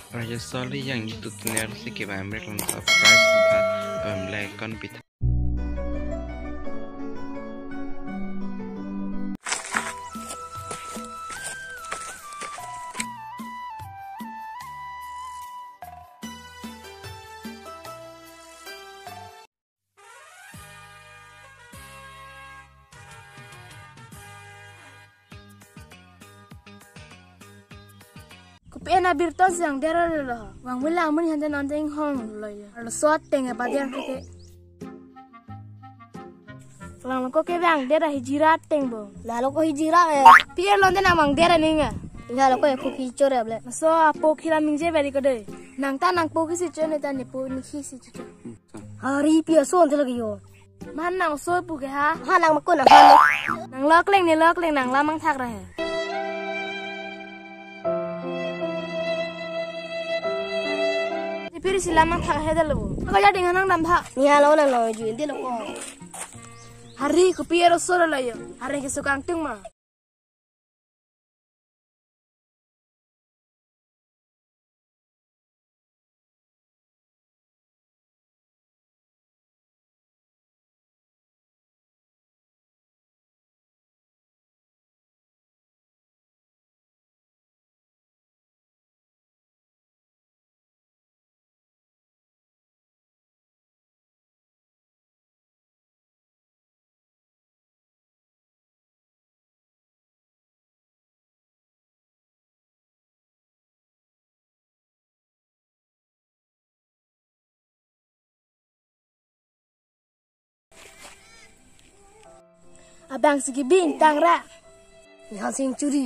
Raja Soli yang itu tenar si ke Amerika dan surprise kita melakukan pita. Kupi na birtos yang dera lah. Wang wala mun handa nandeng hong loy. Ala suat tengah bagian keke. Lang ko ke bang dera hijirat teng bo. Lalu ko hijira Pier londe na mang dera ninga. lalu ko ku hijor ya ble. So apo kira mingje beri kode. Nang ta nang po kisi chone ta ni po ni kisi chucho. Hari pia son telo yo. Man nang so pu ke ha. Hanang makun na hanu. Nang lok leng ni lok leng nang lamang thak ra. Piri silamang thak he dalo. Ka ja dengan nang dam tha. Ni halo na lo ju indi lo ko. Hari ku piero solo la yo. Hari ke sukang tung ma. Abang segi bintang ra. Ni hasing curi.